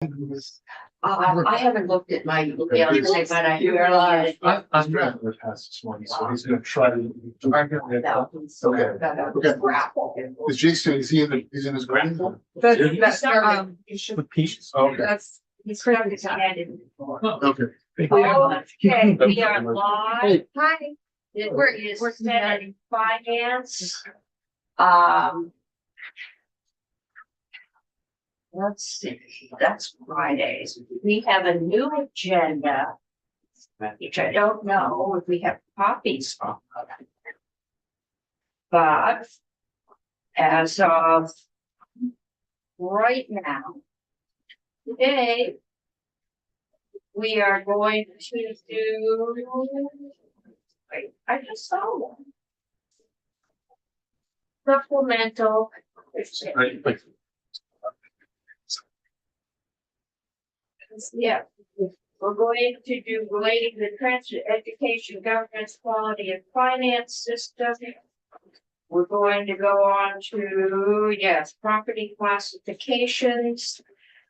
I haven't looked at my email today, but I realized. I'm driving the past this morning, so he's gonna try to. Okay. Is Jason, he's in his grandfather? That's, With peace. Okay. that's, he's trying to get it. Okay. Okay, we are live. Hi. We're We're setting finance. Let's see, that's Fridays. We have a new agenda, which I don't know if we have copies of. But as of right now, today, we are going to do, wait, I just saw one. Supplemental. Yeah, we're going to do relating the transit, education, governance, quality and finance system. We're going to go on to, yes, property classifications.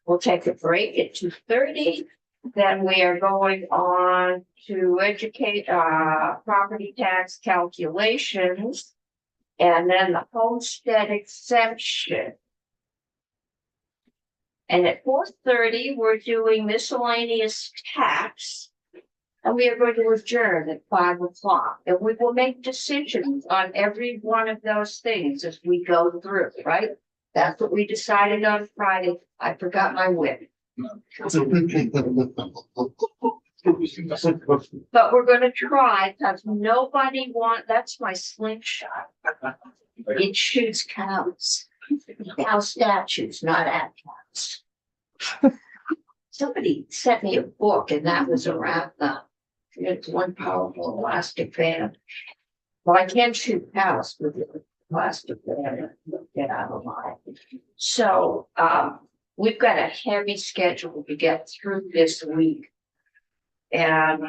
We'll take a break at 2:30. Then we are going on to educate, property tax calculations. And then the homestead exemption. And at 4:30, we're doing miscellaneous tax. And we are going to adjourn at 5 o'clock. And we will make decisions on every one of those things as we go through, right? That's what we decided on Friday. I forgot my whip. But we're gonna try, because nobody that's my slingshot. It shoots cows. Cow statues, not at cows. Somebody sent me a book and that was around it's one powerful elastic band. Well, I can't shoot cows with the plastic band. Get out of line. So we've got a heavy schedule to get through this week. And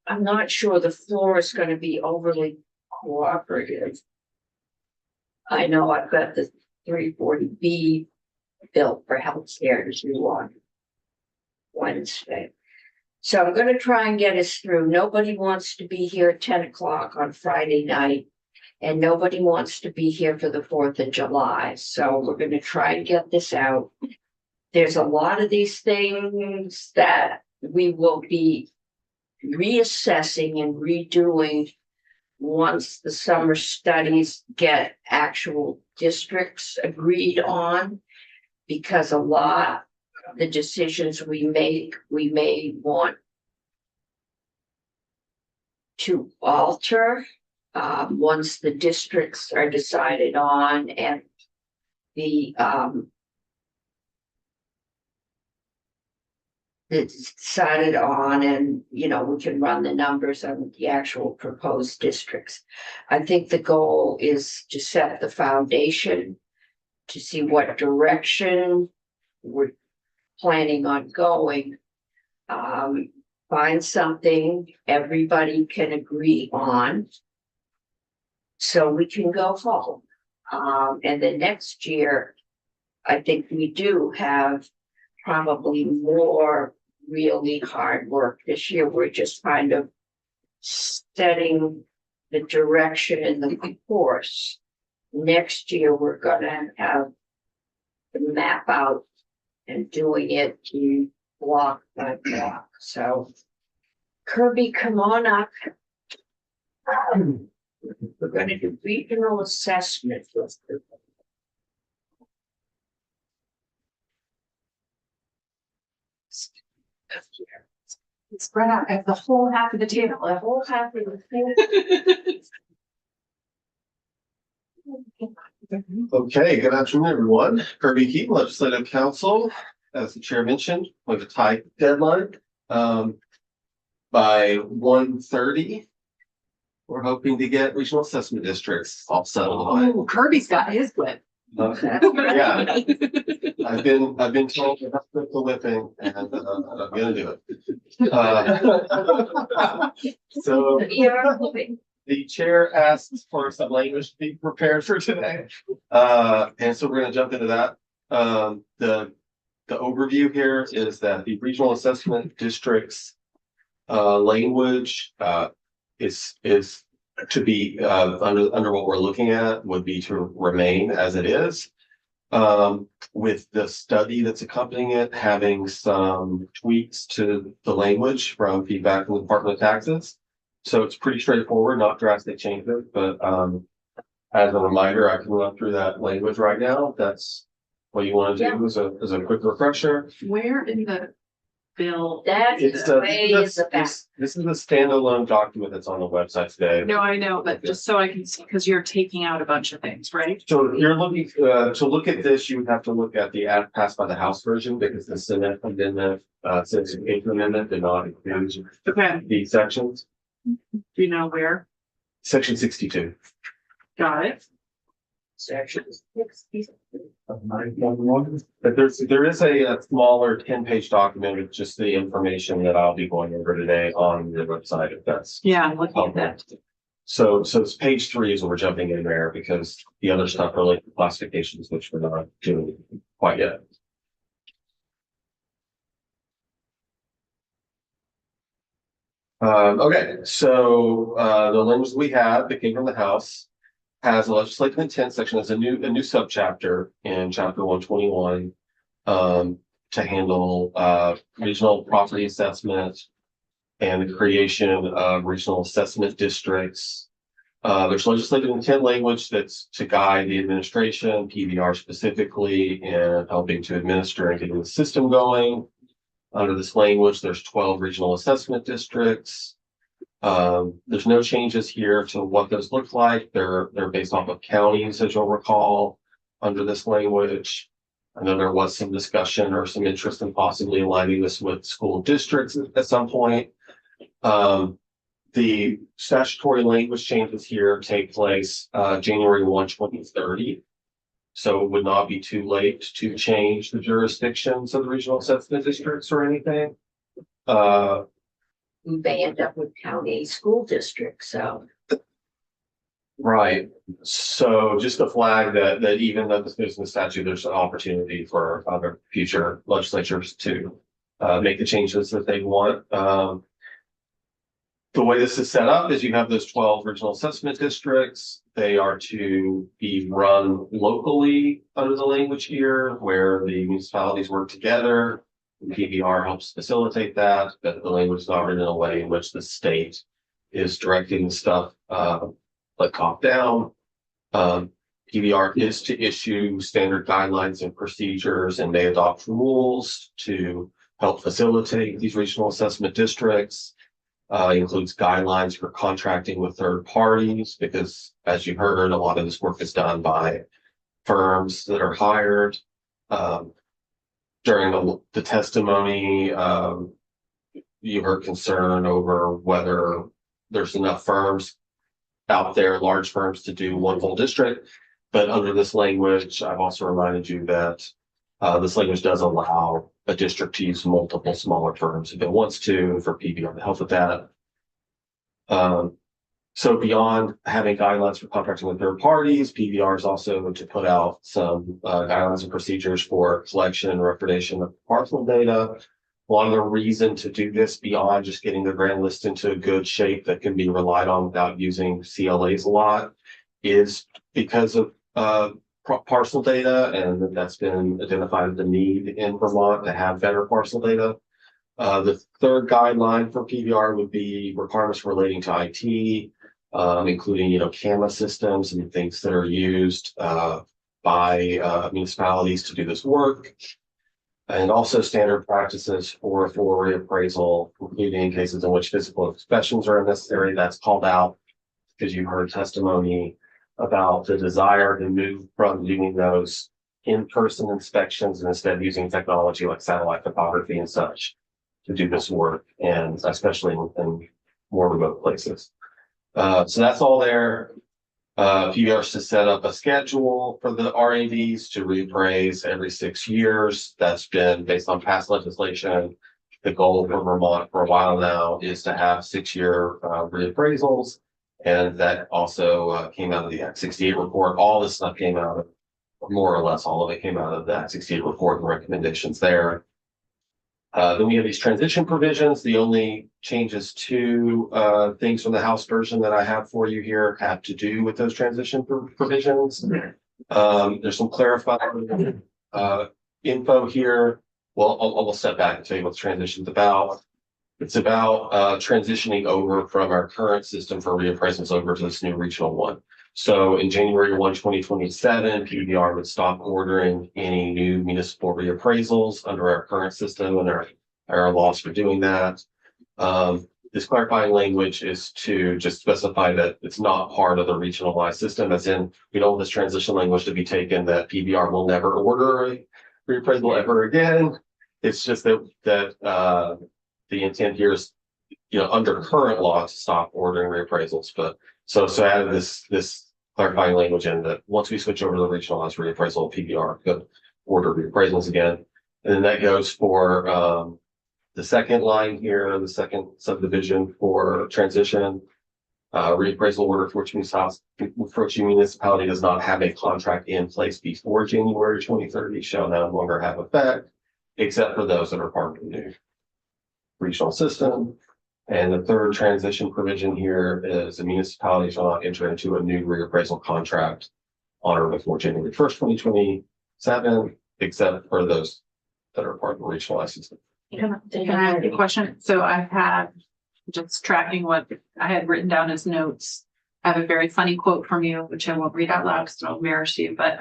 I'm not sure the floor is going to be overly cooperative. I know I've got the 340B bill for healthcare to do on Wednesday. So I'm going to try and get us through. Nobody wants to be here at 10 o'clock on Friday night. And nobody wants to be here for the 4th of July. So we're going to try and get this out. There's a lot of these things that we will be reassessing and redoing once the summer studies get actual districts agreed on, because a lot of the decisions we make, we may want to alter once the districts are decided on and the it's decided on, and we can run the numbers on the actual proposed districts. I think the goal is to set the foundation to see what direction we're planning on going. Find something everybody can agree on so we can go home. And then next year, I think we do have probably more really hard work. This year, we're just kind of setting the direction and the course. Next year, we're gonna have the map out and doing it block by block. So Kirby, come on up. We're gonna do regional assessment. Spread out at the whole half of the table. The whole half of the Okay, good afternoon, everyone. Kirby Keep, Legislative Council, as the chair mentioned, we have a tight deadline. By 1:30, we're hoping to get regional assessment districts all settled on. Oh, Kirby's got his whip. Yeah, I've been told to have to the whipping, and I'm gonna do it. So the chair asked for some language to be prepared for today. And so we're gonna jump into that. The the overview here is that the regional assessment districts language is to be under what we're looking at would be to remain as it is. With the study that's accompanying it having some tweaks to the language from feedback from the Department of Taxes. So it's pretty straightforward, not drastic changes, but as a reminder, I can run through that language right now. If that's what you want to do as a quick refresher. Where in the bill? That's It's way in the back. this is a standalone document that's on the website today. No, I know, but just so I can see, because you're taking out a bunch of things, right? So if you're looking to look at this, you would have to look at the ad passed by the House version because the Senate amendment, citizen amendment did not include Okay, these sections. do you know where? Section 62. Got it. Section. But there is a smaller 10-page document with just the information that I'll be going over today on the website if that's Yeah, I'm looking at that. so it's page 3 is what we're jumping in there because the other stuff related to classifications, which we're not doing quite yet. Okay, so the language we have that came from the House has a legislative intent section as a new subchapter in chapter 121 to handle regional property assessment and the creation of regional assessment districts. There's legislative intent language that's to guide the administration, PBR specifically, in helping to administer and getting the system going. Under this language, there's 12 regional assessment districts. There's no changes here to what those look like. They're based off of counties, as you'll recall, under this language. I know there was some discussion or some interest in possibly aligning this with school districts at some point. The statutory language changes here take place January 1, 2030. So it would not be too late to change the jurisdictions of the regional assessment districts or anything. You may end up with county school districts, so. Right. So just to flag that even though this is in the statute, there's an opportunity for other future legislatures to make the changes that they want. The way this is set up is you have those 12 regional assessment districts. They are to be run locally under the language here, where the municipalities work together. PBR helps facilitate that, but the language is not written in a way in which the state is directing stuff like top down. PBR is to issue standard guidelines and procedures and may adopt rules to help facilitate these regional assessment districts. Includes guidelines for contracting with third parties, because as you heard, a lot of this work is done by firms that are hired. During the testimony, you heard concern over whether there's enough firms out there, large firms, to do one whole district. But under this language, I've also reminded you that this language does allow a district to use multiple smaller firms if it wants to, for PBR to help with that. So beyond having guidelines for contracting with third parties, PBR is also to put out some guidelines and procedures for collection and recordation of parcel data. A lot of the reason to do this beyond just getting the grand list into a good shape that can be relied on without using CLAs a lot is because of parcel data, and that's been identified as the need in Vermont to have better parcel data. The third guideline for PBR would be requirements relating to IT, including, camera systems and things that are used by municipalities to do this work. And also standard practices for reappraisal, including in cases in which physical inspections are necessary. That's called out because you heard testimony about the desire to move from doing those in-person inspections and instead using technology like satellite photography and such to do this work, and especially in more remote places. So that's all there. PBR is to set up a schedule for the RADs to reappraise every 6 years. That's been based on past legislation. The goal for Vermont for a while now is to have 6-year reappraisals. And that also came out of the Act 68 report. All this stuff came out of more or less all of it came out of the Act 68 report and recommendations there. Then we have these transition provisions. The only changes to things from the House version that I have for you here have to do with those transition provisions. There's some clarifying info here. Well, I'll step back and tell you what the transition's about. It's about transitioning over from our current system for reappraisals over to this new regional one. So in January 1, 2027, PBR would stop ordering any new municipal reappraisals under our current system and our laws for doing that. This clarifying language is to just specify that it's not part of the regionalized system, as in we don't want this transition language to be taken that PBR will never order a reappraisal ever again. It's just that the intent here is, under current law to stop ordering reappraisals, but so I added this clarifying language in that once we switch over to the regionalized reappraisal, PBR could order reappraisals again. And then that goes for the second line here, the second subdivision for transition. Reappraisal order for which municipality does not have a contract in place before January 2030 shall no longer have effect, except for those that are part of the new regional system. And the third transition provision here is the municipality shall not enter into a new reappraisal contract on or before January 1st, 2027, except for those that are part of the regionalized system. Can I ask you a question? So I had just tracking what I had written down as notes. I have a very funny quote from you, which I won't read out loud because it'll embarrass you, but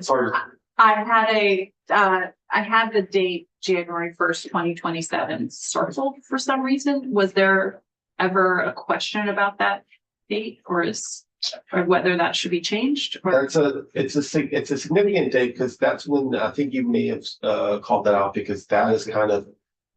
Sorry. I had the date January 1st, 2027 circled for some reason. Was there ever a question about that date or whether that should be changed? Or It's a significant date because that's when I think you may have called that out, because that is kind of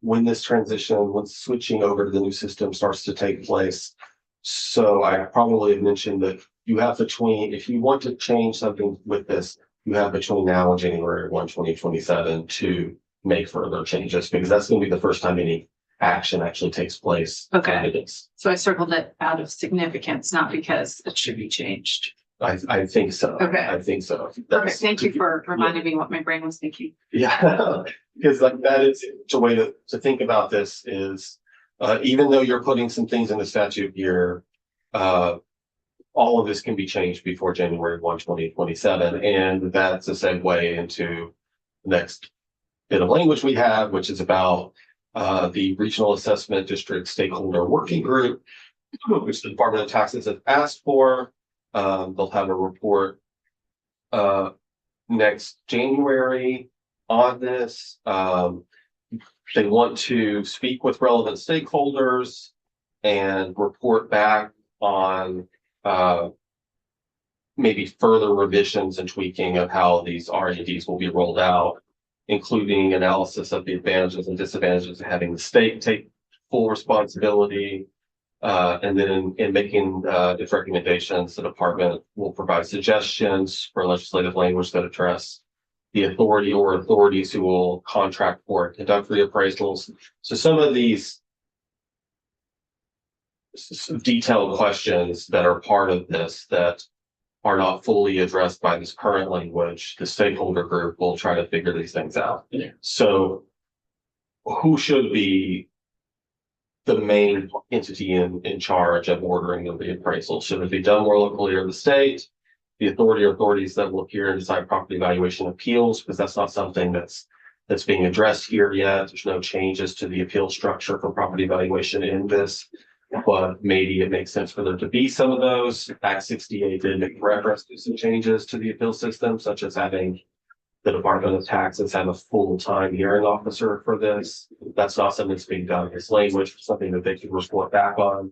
when this transition, when switching over to the new system starts to take place. So I probably have mentioned that you have if you want to change something with this, you have between now and January 1, 2027 to make further changes, because that's going to be the first time any action actually takes place. Okay. So I circled it out of significance, not because it should be changed. I think so. Okay. I think so. Okay. Thank you for reminding me what my brain was thinking. Yeah, because like that is a way to think about this is even though you're putting some things in the statute here, all of this can be changed before January 1, 2027. And that's a segue into the next bit of language we have, which is about the Regional Assessment District Stakeholder Working Group, which the Department of Taxes has asked for. They'll have a report next January on this. They want to speak with relevant stakeholders and report back on maybe further revisions and tweaking of how these RADs will be rolled out, including analysis of the advantages and disadvantages of having the state take full responsibility. And then in making its recommendations, the department will provide suggestions for legislative language that address the authority or authorities who will contract for and conduct reappraisals. So some of these detailed questions that are part of this that are not fully addressed by this current language, the stakeholder group will try to figure these things out. Yeah. So who should be the main entity in charge of ordering the reappraisal? Should it be done more locally or the state? The authority or authorities that will hear and decide property valuation appeals, because that's not something that's being addressed here yet. There's no changes to the appeal structure for property valuation in this, but maybe it makes sense for there to be some of those. Act 68 did make reference to some changes to the appeal system, such as having the Department of Taxes have a full-time hearing officer for this. That's not something that's being done in this language, something that they can report back on.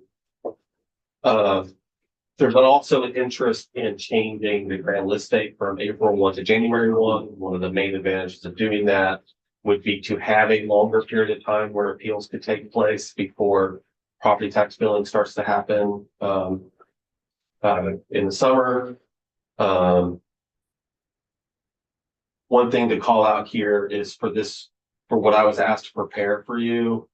There's also an interest in changing the grand list date from April 1 to January 1. One of the main advantages of doing that would be to have a longer period of time where appeals could take place before property tax billing starts to happen in the summer. One thing to call out here is for what I was asked to prepare for you,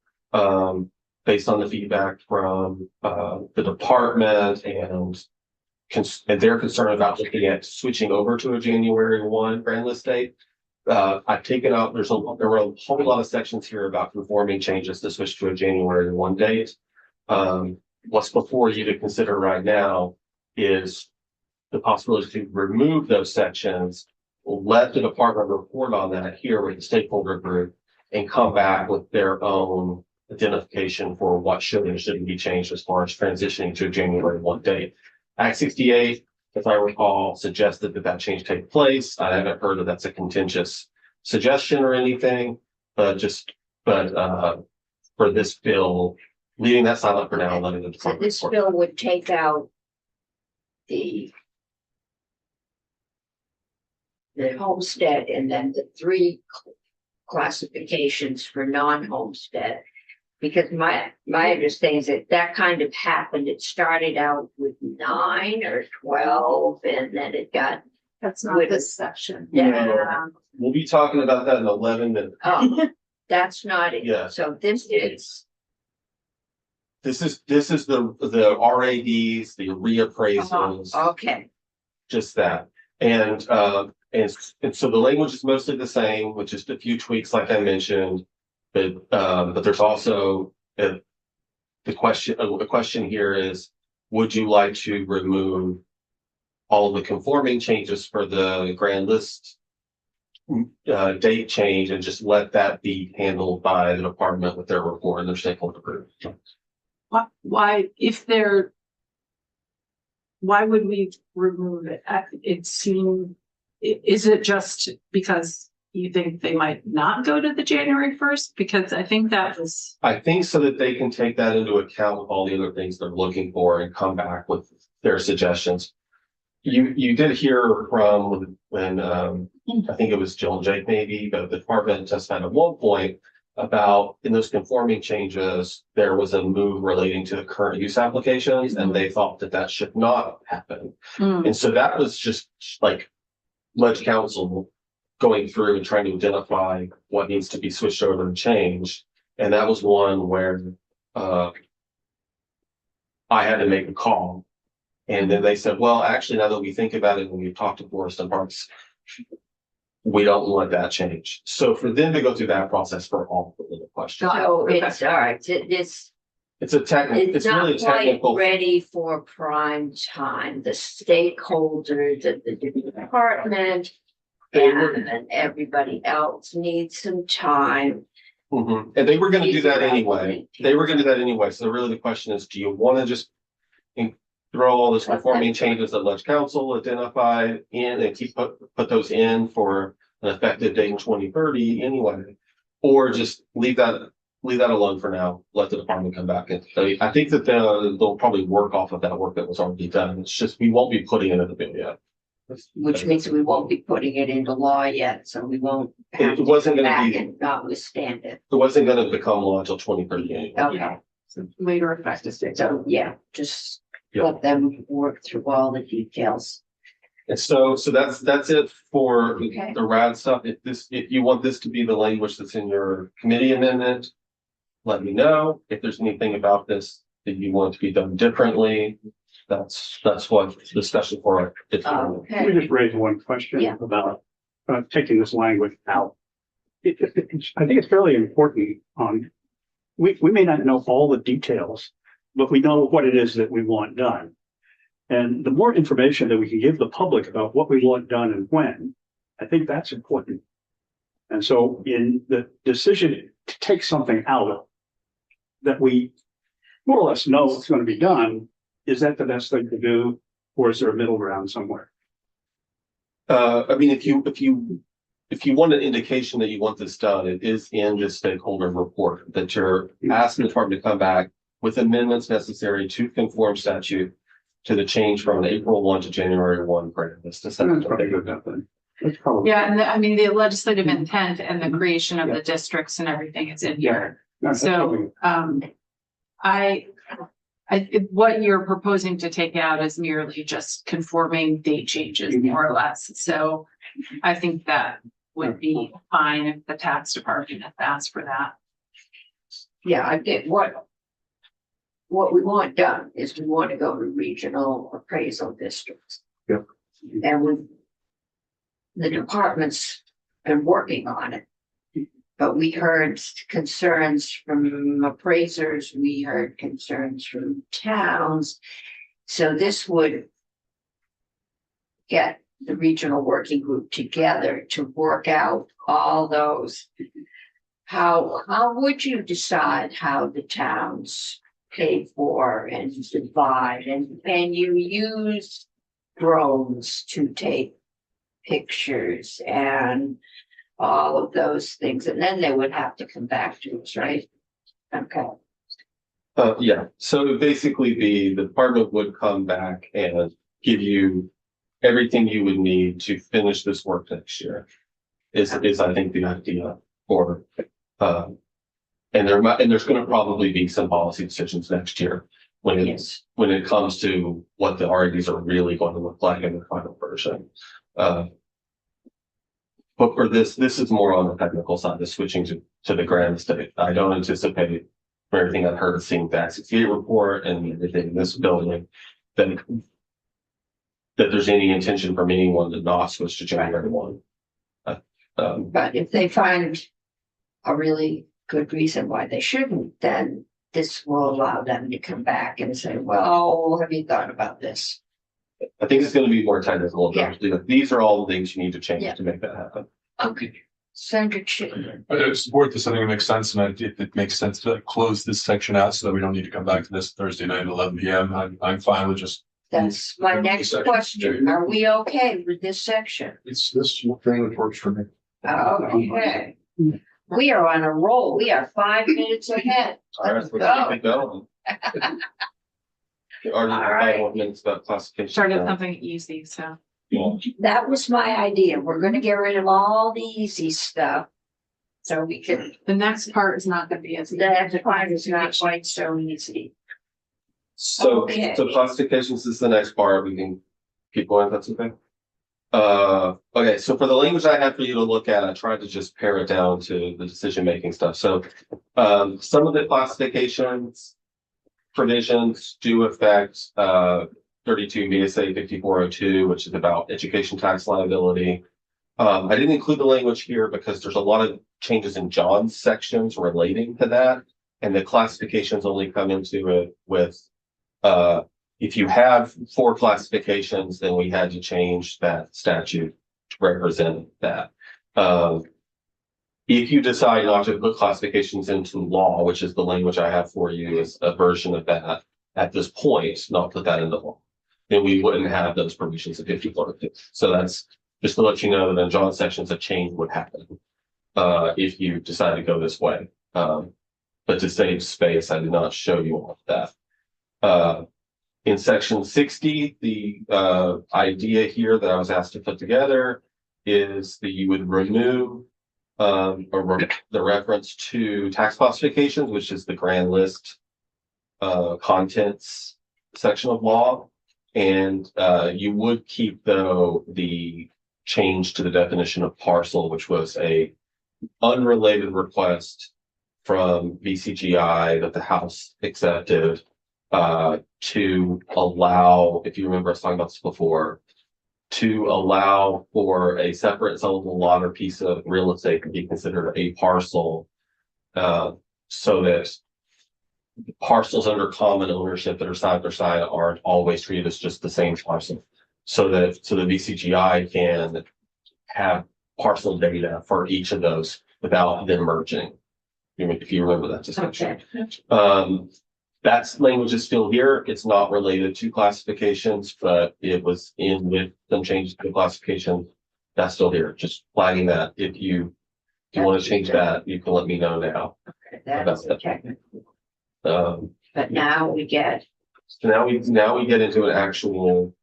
based on the feedback from the department and and they're concerned about looking at switching over to a January 1 grand list date. I've taken out, there were a whole lot of sections here about conforming changes to switch to a January 1 date. What's before you to consider right now is the possibility to remove those sections, let the department report on that here with the stakeholder group, and come back with their own identification for what should and shouldn't be changed as far as transitioning to a January 1 date. Act 68, if I recall, suggested that change take place. I haven't heard that that's a contentious suggestion or anything, but for this bill, leaving that silent for now and letting the So department this report. bill would take out the homestead and then the three classifications for non-homestead. Because my understanding is that kind of happened. It started out with 9 or 12 and then it got, That's not With- this section. Yeah. We'll be talking about that in 11 minutes. oh, that's not it. Yeah. So this is, This is the RADs, the reappraisals, okay, just that. And so the language is mostly the same, with just a few tweaks, like I mentioned. But there's also the question here is, would you like to remove all of the conforming changes for the grand list date change and just let that be handled by the department with their report and their stakeholder group? Why would we remove it? Is it just because you think they might not go to the January 1st? Because I think that was, I think so that they can take that into account with all the other things they're looking for and come back with their suggestions. You did hear from when I think it was Jill and Jake maybe, but the department testified at one point about in those conforming changes, there was a move relating to the current use applications, and they thought that should not happen. And so that was just like ledge council going through and trying to identify what needs to be switched over and changed. And that was one where I had to make a call. And then they said, well, actually, now that we think about it, when we've talked to Forest and Parks, we don't want that change. So for them to go through that process for all of the questions, so it's all right, this it's a technical, it's it's really a not quite technical. ready for prime time. The stakeholders at the department They were- and everybody else needs some time. Mhm. And they were gonna do that Figure out anyway. what They were gonna do that anyway. So really the question is, do you want to just throw all this conforming changes that Ledge Council identified in and put those in for an effective date in 2030 anyway? Or just leave that alone for now, let the department come back and I think that they'll probably work off of that work that was already done. It's just, we won't be putting it in the bill yet. Which means we won't be putting it into law yet, so we won't have It to wasn't go gonna back be, and notwithstand it. it wasn't gonna become law until 2030 anyway. Okay, later effective date. so yeah, just Yeah. let them work through all the details. And so that's it for Okay. the RAD stuff. If you want this to be the language that's in your committee amendment, let me know. If there's anything about this that you want to be done differently, that's what the discussion for it. Let me Okay, just raise one question Yeah. about taking this language out. I think it's fairly important we may not know all the details, but we know what it is that we want done. And the more information that we can give the public about what we want done and when, I think that's important. And so in the decision to take something out that we more or less know it's going to be done, is that the best thing to do? Or is there a middle ground somewhere? I mean, if you want an indication that you want this done, it is in the stakeholder report that you're asking the department to come back with amendments necessary to conform statute to the change from an April 1 to January 1 grant list. That's probably good enough then. That's probably. Yeah, and I mean, the legislative intent and the creation of the districts and everything is in here. That's probably- What you're proposing to take out is merely just conforming date changes, more or less. So I think that would be fine if the tax department had asked for that. yeah, I get what what we want done is we want to go to regional appraisal districts. Yep. And the department's been working on it. But we heard concerns from appraisers, we heard concerns from towns. So this would get the regional working group together to work out all those. How would you decide how the towns pay for and divide, and you use drones to take pictures and all of those things, and then they would have to come back to us, right? Okay, Yeah, so it would basically be the department would come back and give you everything you would need to finish this work next year. Is I think the idea for, and there's gonna probably be some policy decisions next year when yes, when it comes to what the REDs are really going to look like in the final version. But for this is more on the technical side, the switching to the grand state. I don't anticipate, from everything I've heard, seeing the Act 68 report and everything in this building, that there's any intention from anyone to not switch to January 1. but if they find a really good reason why they shouldn't, then this will allow them to come back and say, well, have you thought about this? I think it's going to be more technical. Yeah. These are all the things you need to change Yeah. to make that happen. Okay, Senator Chittier. I support this. I think it makes sense, and it makes sense to close this section out so that we don't need to come back to this Thursday night at 11 p.m. I'm fine with just. That's my next question. Are we okay with this section? It's this thing that works for me. Okay. We are on a roll. We are 5 minutes ahead. All right, Let's let's go. keep it going. Already All right. 5 more minutes about classification. Started something easy, so. Yeah. That was my idea. We're gonna get rid of all the easy stuff. So we can, The next part is not gonna be as. that part is not quite so easy. So, Okay. so classifications is the next part. We can keep going, if that's okay. Okay, so for the language I have for you to look at, I tried to just pare it down to the decision-making stuff. So, some of the classifications provisions do affect, 32 VSA 5402, which is about education tax liability. I didn't include the language here because there's a lot of changes in John's sections relating to that. And the classifications only come into it with, if you have 4 classifications, then we had to change that statute to represent that. If you decide not to put classifications into law, which is the language I have for you, is a version of that at this point, not put that into law, then we wouldn't have those provisions of 5402. So that's just to let you know that in John's sections, a change would happen if you decide to go this way. But to save space, I did not show you all of that. In section 60, the idea here that I was asked to put together is that you would remove the reference to tax classifications, which is the grand list contents section of law. And you would keep, though, the change to the definition of parcel, which was a unrelated request from VCGI that the House accepted to allow, if you remember us talking about this before, to allow for a separate sellable lot or piece of real estate to be considered a parcel, so that parcels under common ownership that are side by side aren't always treated as just the same parcel. So the VCGI can have parcel data for each of those without them merging. If you remember that discussion. Okay. That's language is still here. It's not related to classifications, but it was in with some changes to the classification. That's still here. Just flagging that. If you want to change that, you can let me know now. Okay, that's the technical. But now we get, So now we get into an actual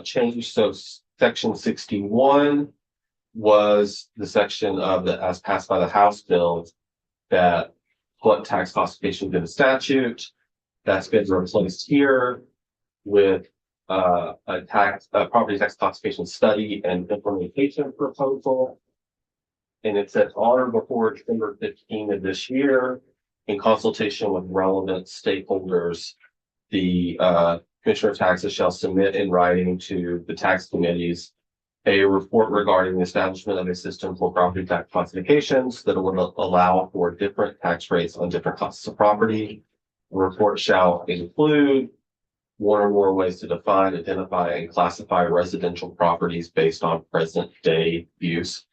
change. So section 61 was the section of the, as passed by the House bill, that put tax classification in the statute. That's been replaced here with a property tax classification study and implementation proposal. And it says on or before December 15 of this year, in consultation with relevant stakeholders, the Commissioner of Taxes shall submit in writing to the tax committees a report regarding the establishment of a system for property tax classifications that would allow for different tax rates on different classes of property. The report shall include one or more ways to define, identify, and classify residential properties based on present day use.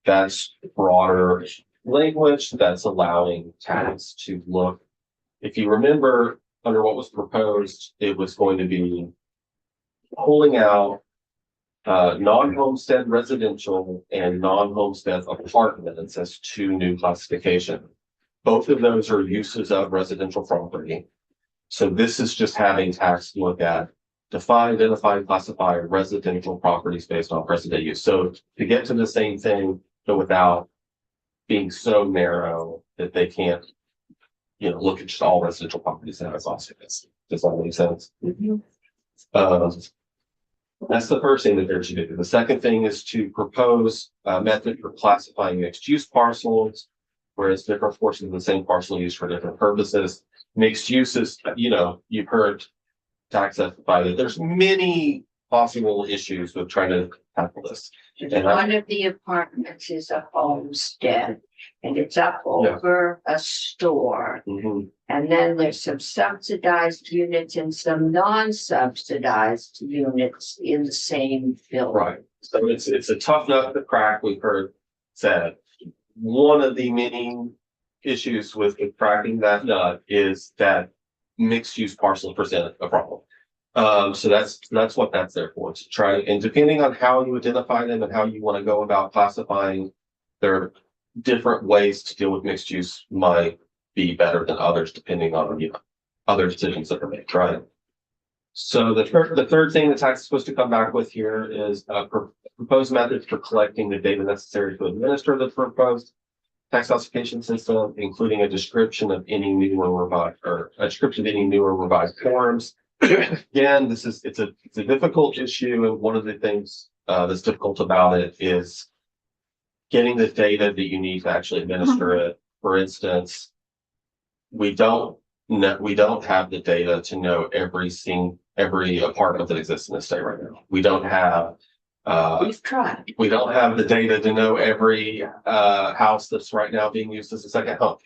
That's broader language that's allowing tax to look. If you remember, under what was proposed, it was going to be pulling out non-homestead residential and non-homestead apartments as two new classifications. Both of those are uses of residential property. So this is just having tax look at define, identify, and classify residential properties based on present day use. So to get to the same thing, but without being so narrow that they can't, look at just all residential properties and have classifications. Does that make sense? That's the first thing that they're to do. The second thing is to propose a method for classifying mixed use parcels, whereas different portions of the same parcel used for different purposes. Mixed uses, you've heard tax testify that there's many possible issues with trying to tackle this. And One of the apartments is a homestead and it's up over a store. Mhm. And then there's some subsidized units and some non-subsidized units in the same building. Right. So it's a tough nut to crack. We've heard said. One of the many issues with cracking that nut is that mixed use parcels present a problem. So that's what that's there for, to try, and depending on how you identify them and how you want to go about classifying, there are different ways to deal with mixed use might be better than others, depending on other decisions that are made, right? So the third thing the tax is supposed to come back with here is a proposed method for collecting the data necessary to administer the proposed tax classification system, including a description of any new or revised forms. Again, it's a difficult issue, and one of the things that's difficult about it is getting the data that you need to actually administer it. For instance, we don't have the data to know every apartment that exists in the state right now. We don't have We've tried. we don't have the data to know every house that's right now being used as a second home.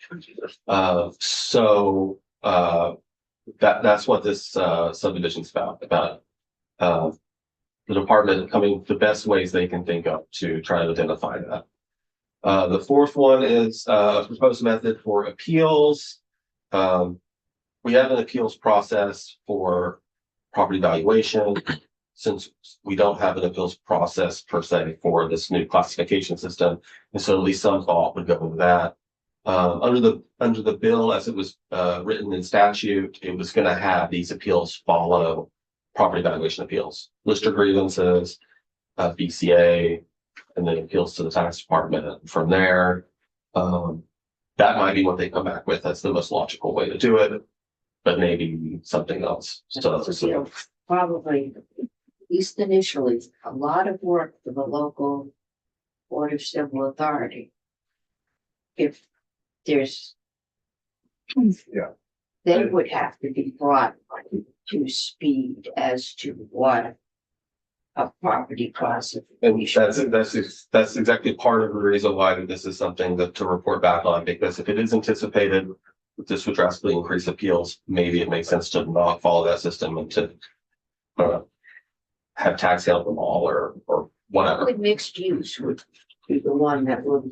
That's what this subdivision is about the department coming the best ways they can think of to try to identify that. The fourth one is a proposed method for appeals. We have an appeals process for property valuation. Since we don't have an appeals process per se for this new classification system, and so at least some thought would go into that. Under the bill as it was written in statute, it was going to have these appeals follow property valuation appeals, lister grievances, BCA, and then appeals to the tax department. From there, that might be what they come back with. That's the most logical way to do it, but maybe something else. So Probably, at least initially, a lot of work for the local Board of Civil Authority. If there's. Yeah. They would have to be brought to speed as to what a property and classification. that's exactly part of the reason why this is something to report back on, because if it is anticipated this would drastically increase appeals, maybe it makes sense to not follow that system and to have tax handle them all or whatever. Probably mixed use would be the one that would.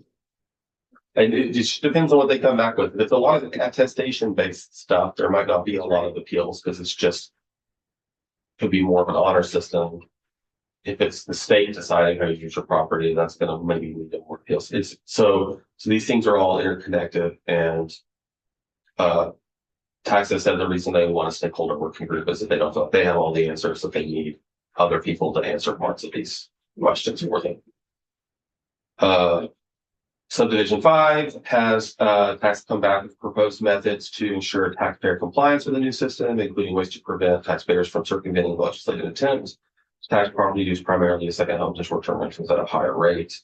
And it just depends on what they come back with. If it's a lot of attestation based stuff, there might not be a lot of appeals because it's just could be more of an honor system. If it's the state deciding how to use your property, that's going to maybe lead to more appeals. So these things are all interconnected, and tax has said the reason they want a stakeholder working group is that they don't feel like they have all the answers, that they need other people to answer parts of these questions for them. Subdivision 5 has tax come back with proposed methods to ensure taxpayer compliance with the new system, including ways to prevent taxpayers from circumventing legislative intent. Tax property used primarily as second homes and short-term rentals at a higher rate.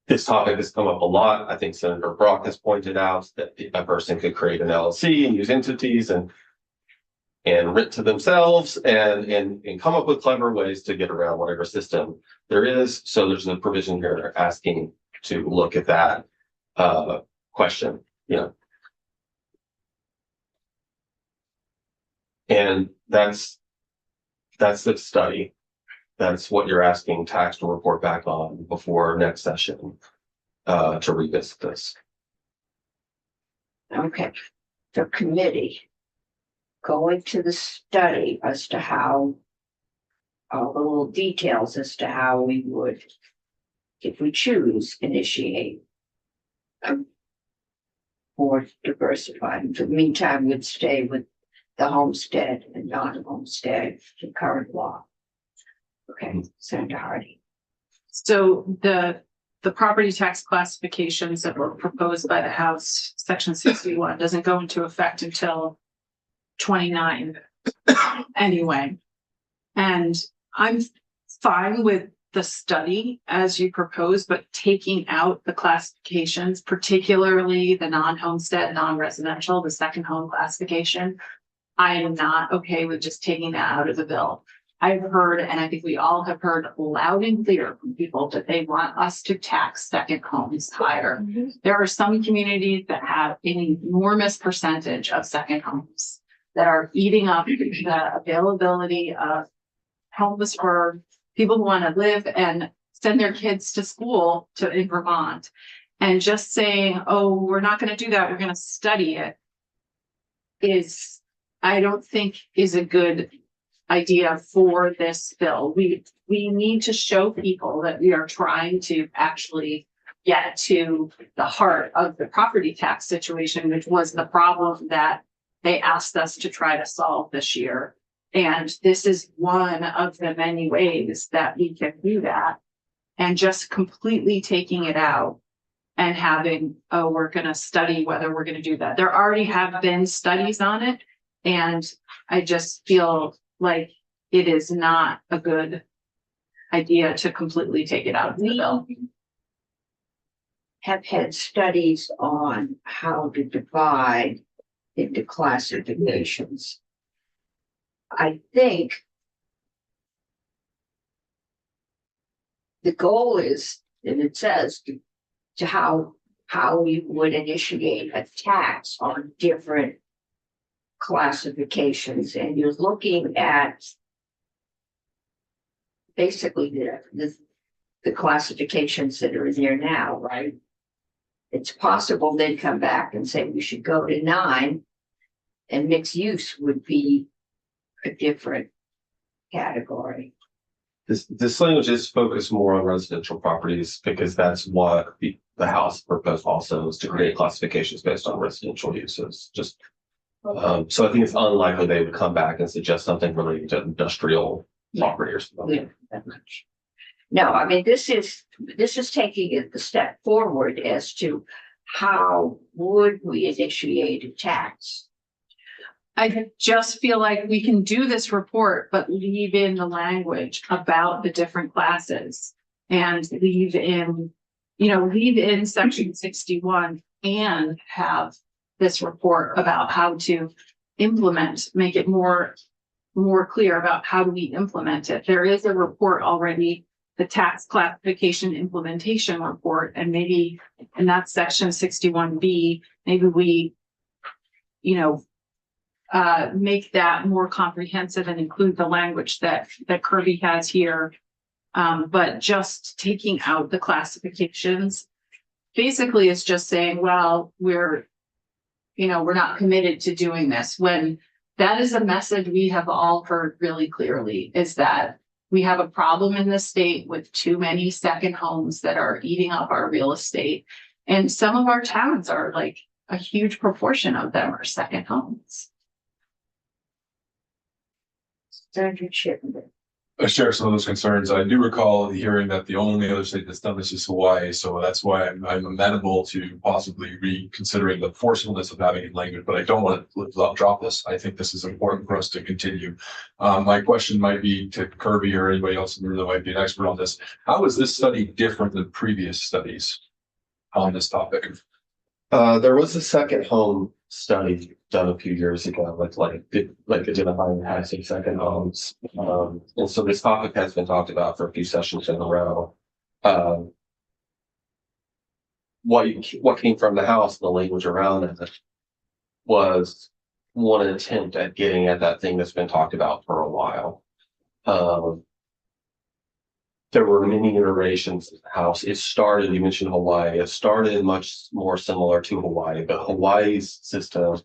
this topic has come up a lot. I think Senator Brock has pointed out that a person could create an LLC and use entities and rent to themselves and come up with clever ways to get around whatever system there is. So there's a provision here asking to look at that question, you know. And that's the study. That's what you're asking tax to report back on before next session to revisit this. Okay, the committee going to the study as to how all the little details as to how we would, if we choose, initiate more diversified. In the meantime, we'd stay with the homestead and non-homestead, the current law. Okay, Senator Hardy. So the property tax classifications that were proposed by the House, Section 61, doesn't go into effect until 29 anyway. And I'm fine with the study as you propose, but taking out the classifications, particularly the non-homestead, non-residential, the second home classification, I am not okay with just taking that out of the bill. I've heard, and I think we all have heard loud and clear from people that they want us to tax second homes higher. There are some communities that have an enormous percentage of second homes that are eating up the availability of homes for people who want to live and send their kids to school in Vermont. And just saying, oh, we're not going to do that, we're going to study it, I don't think is a good idea for this bill. We need to show people that we are trying to actually get to the heart of the property tax situation, which was the problem that they asked us to try to solve this year. And this is one of the many ways that we can do that. And just completely taking it out and having, oh, we're going to study whether we're going to do that. There already have been studies on it. And I just feel like it is not a good idea to completely take it out of the bill. Have had studies on how to divide into classifications. I think the goal is, and it says to how we would initiate a tax on different classifications, and you're looking at basically the classifications that are in there now, right? It's possible they'd come back and say we should go to 9, and mixed use would be a different category. This language is focused more on residential properties because that's what the House proposed also, is to create classifications based on residential uses. Just so I think it's unlikely they would come back and suggest something related to industrial property or something. Yeah, that much. No, I mean, this is taking it a step forward as to how would we initiate a tax. I just feel like we can do this report, but leave in the language about the different classes and leave in section 61 and have this report about how to implement, make it more clear about how do we implement it. There is a report already, the tax classification implementation report, and maybe in that section 61B, maybe we, make that more comprehensive and include the language that Kirby has here. But just taking out the classifications basically is just saying, well, we're not committed to doing this, when that is a message we have all heard really clearly, is that we have a problem in the state with too many second homes that are eating up our real estate. And some of our towns are, like, a huge proportion of them are second homes. Senator Chittenden. share some of those concerns. I do recall hearing that the only other state that's done this is Hawaii, so that's why I'm amenable to possibly reconsidering the forcefulness of having it language, but I don't want to drop this. I think this is important for us to continue. My question might be to Kirby or anybody else in the room that might be an expert on this. How is this study different than previous studies on this topic? There was a second home study done a few years ago with like identifying passive second homes. And so this topic has been talked about for a few sessions in a row. What came from the House, the language around it was one attempt at getting at that thing that's been talked about for a while. There were many iterations of the House. It started, you mentioned Hawaii, it started much more similar to Hawaii, but Hawaii's system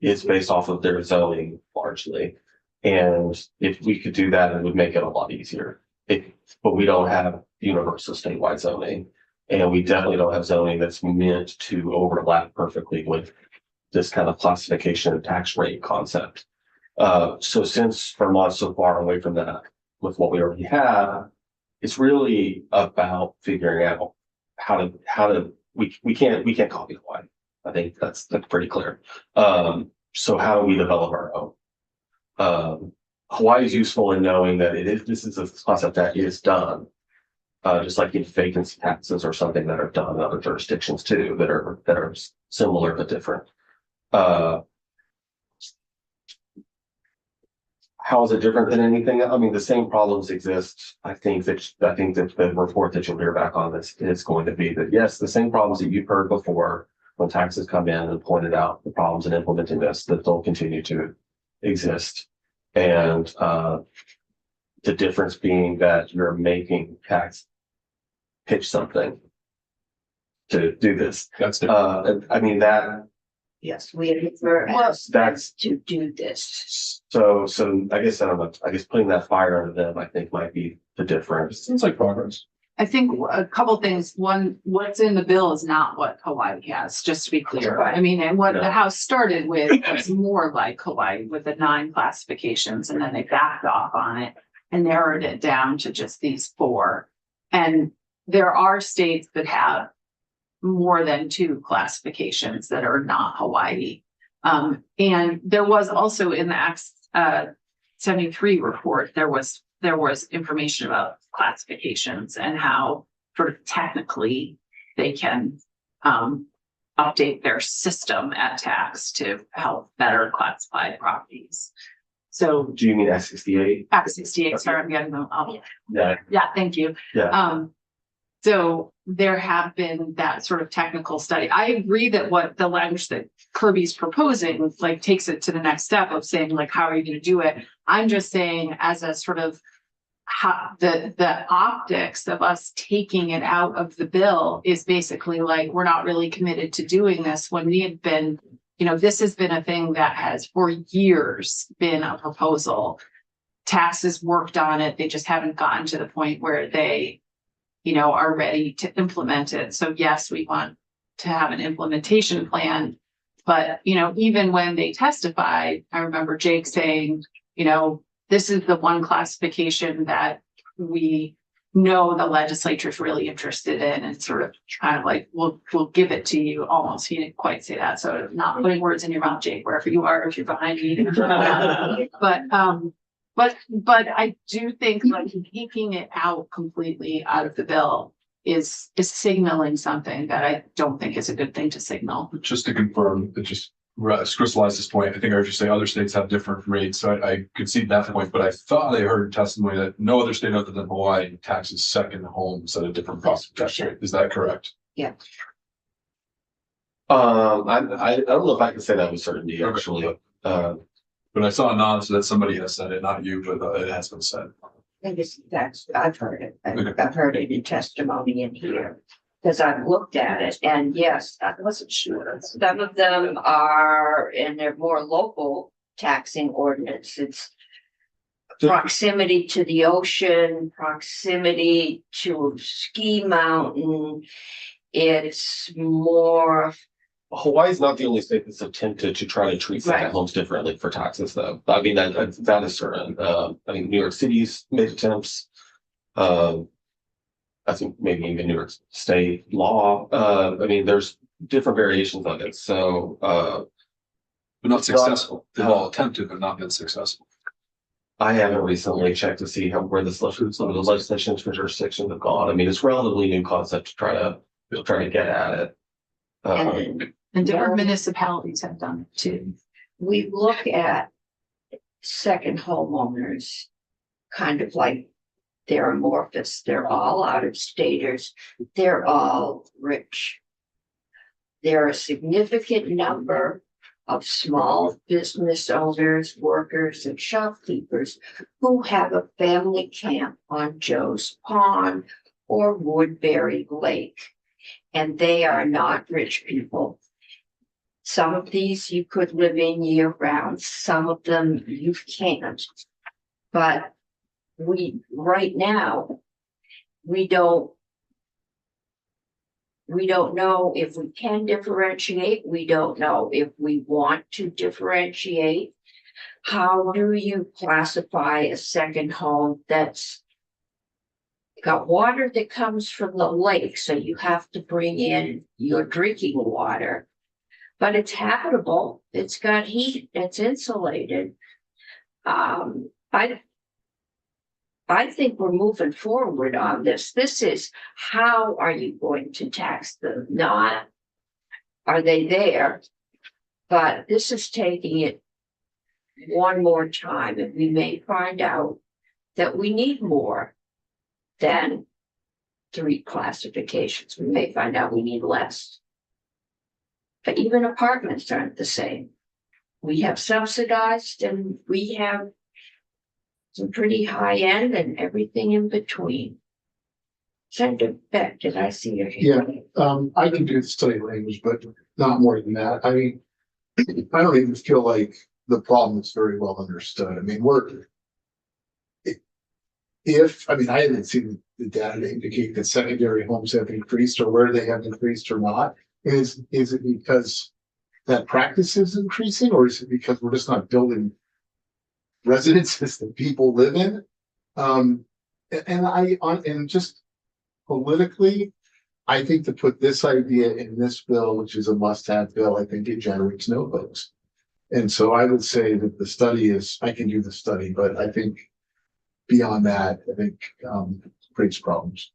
is based off of their zoning largely. And if we could do that, it would make it a lot easier. But we don't have universal statewide zoning. And we definitely don't have zoning that's meant to overlap perfectly with this kind of classification and tax rate concept. So since Vermont's so far away from that with what we already have, it's really about figuring out how to we can't copy Hawaii. I think that's pretty clear. So how do we develop our own? Hawaii is useful in knowing that this is a concept that is done. Just like in vacancy taxes or something that are done in other jurisdictions too, that are similar but different. How is it different than anything? I mean, the same problems exist. I think that the report that you'll hear back on this is going to be that, yes, the same problems that you've heard before when taxes come in and pointed out the problems in implementing this, that they'll continue to exist. And the difference being that you're making tax pitch something to do this. That's different. I mean, that. Yes, we were asked That's to do this. so I guess I don't know. I guess putting that fire under them, I think, might be the difference. Seems like progress. I think a couple things. One, what's in the bill is not what Hawaii has, just to be clear. Right. I mean, and what Yeah. the House started with was more like Hawaii with the 9 classifications, and then they backed off on it and narrowed it down to just these 4. And there are states that have more than 2 classifications that are not Hawaii. And there was also in the Acts 73 report, there was information about classifications and how sort of technically they can update their system at tax to help better classify properties. So Do you mean S68? Act 68, sorry, I'm getting them up. Yeah. Yeah, thank you. Yeah. So there have been that sort of technical study. I agree that what the language that Kirby's proposing, like, takes it to the next step of saying, like, how are you going to do it? I'm just saying, as a sort of how the optics of us taking it out of the bill is basically like, we're not really committed to doing this when we had been, this has been a thing that has for years been a proposal. Tax has worked on it. They just haven't gotten to the point where they are ready to implement it. So yes, we want to have an implementation plan, but, even when they testified, I remember Jake saying, this is the one classification that we know the legislature is really interested in, and sort of kind of like, we'll give it to you almost. He didn't quite say that. So not putting words in your mouth, Jake, wherever you are, if you're behind me. But I do think like taking it out completely out of the bill is signaling something that I don't think is a good thing to signal. Just to confirm, it just crystallize this point. I think I heard you say other states have different rates. So I could see that point, but I thought I heard testimony that no other state other than Hawaii taxes second homes at a different property tax rate. Is that correct? Yeah. I don't know if I can say that with certainty, actually. But I saw a nod, so that somebody has said it, not you, but it has been said. I think I've heard it. I've heard it in testimony in here. Because I've looked at it, and yes, I wasn't sure. Some of them are in their more local taxing ordinance. It's proximity to the ocean, proximity to ski mountain. It's more Hawaii's not the only state that's attempted to try to treat second Right. homes differently for taxes, though. I mean, that is certain. I mean, New York City's made attempts. I think maybe even New York State law. I mean, there's different variations of it. So, But not successful. They've all attempted, but not been successful. I haven't recently checked to see where some of the legislations for jurisdictions have gone. I mean, it's a relatively new concept to try to get at it. And And different Yeah. municipalities have done it too. we look at second homeowners kind of like they're amorphous. They're all out of staters. They're all rich. There are a significant number of small business owners, workers, and shopkeepers who have a family camp on Joe's Pond or Woodbury Lake. And they are not rich people. Some of these you could live in year round, some of them you can't. But right now, we don't know if we can differentiate. We don't know if we want to differentiate. How do you classify a second home that's got water that comes from the lake, so you have to bring in your drinking water? But it's habitable, it's got heat, it's insulated. I think we're moving forward on this. This is, how are you going to tax them? Not, are they there? But this is taking it one more time, and we may find out that we need more than 3 classifications. We may find out we need less. But even apartments aren't the same. We have subsidized and we have some pretty high end and everything in between. Senator Beck, did I see your hand? I can do the study language, but not more than that. I mean, I don't even feel like the problem is very well understood. I mean, I haven't seen the data to indicate that secondary homes have increased or where they have increased or not. Is it because that practice is increasing, or is it because we're just not building residences that people live in? And just politically, I think to put this idea in this bill, which is a must-have bill, I think it generates no votes. And so I would say that the study I can do the study, but I think beyond that, I think creates problems.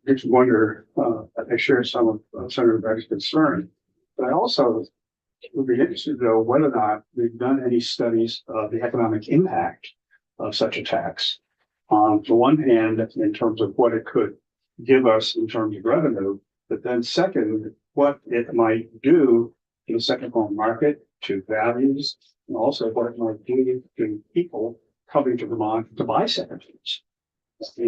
I just wonder, I share some of Senator Beck's concern, but I also would be interested to know whether or not we've done any studies of the economic impact of such a tax. On the one hand, in terms of what it could give us in terms of revenue, but then second, what it might do to the second home market, to values, and also what it might do to people coming to Vermont to buy second homes. For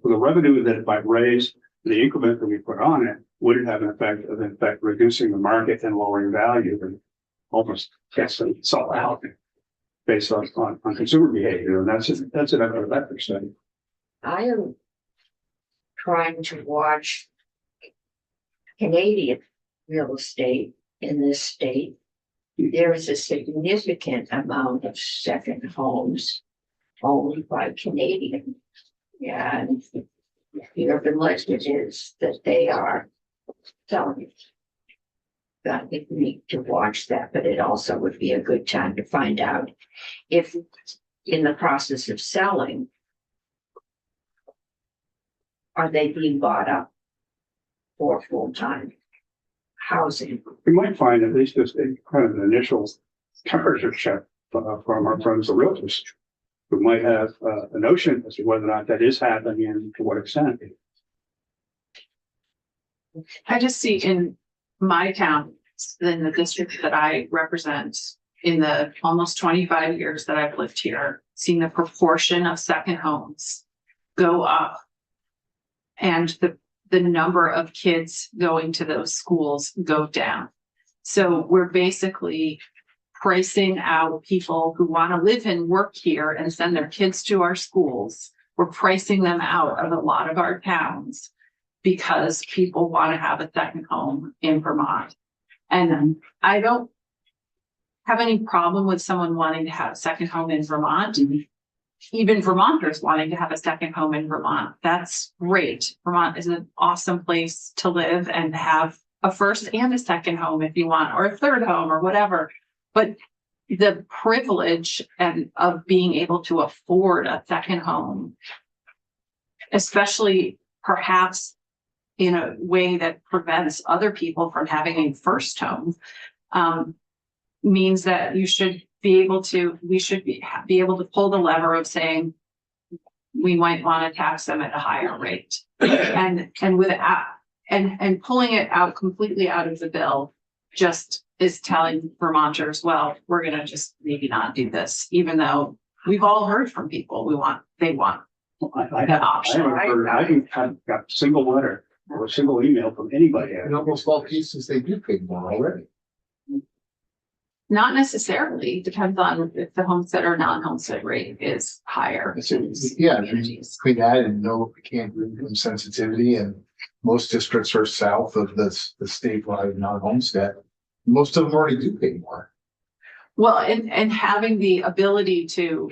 the revenue that it might raise, the increment that we put on it, would it have an effect of, in fact, reducing the market and lowering value and almost cancel itself out based on consumer behavior? And that's an econometric study. I am trying to watch Canadian real estate in this state. There is a significant amount of second homes owned by Canadians. Yeah, and the urban legend is that they are selling. I think we need to watch that, but it also would be a good time to find out if in the process of selling, are they being bought up for full-time housing? We might find at least this kind of an initial temperature check from our friends, the realtors, who might have a notion as to whether or not that is happening and to what extent. I just see in my town, in the district that I represent, in the almost 25 years that I've lived here, seeing the proportion of second homes go up. And the number of kids going to those schools go down. So we're basically pricing out people who want to live and work here and send their kids to our schools. We're pricing them out of a lot of our towns because people want to have a second home in Vermont. And I don't have any problem with someone wanting to have a second home in Vermont. Even Vermonters wanting to have a second home in Vermont. That's great. Vermont is an awesome place to live and have a first and a second home if you want, or a third home or whatever. But the privilege and of being able to afford a second home, especially perhaps in a way that prevents other people from having a first home, means that we should be able to pull the lever of saying we might want to tax them at a higher rate. And pulling it out completely out of the bill just is telling Vermonters, well, we're gonna just maybe not do this, even though we've all heard from people they want I that option. haven't got a single letter or a single email from anybody. In almost all cases, they do pay more already. Not necessarily, depends on if the homestead or non-homestead rate is higher. Yeah, I mean, between that and no, we can't do income sensitivity, and most districts are south of the statewide non-homestead. Most of them already do pay more. Well, and having the ability to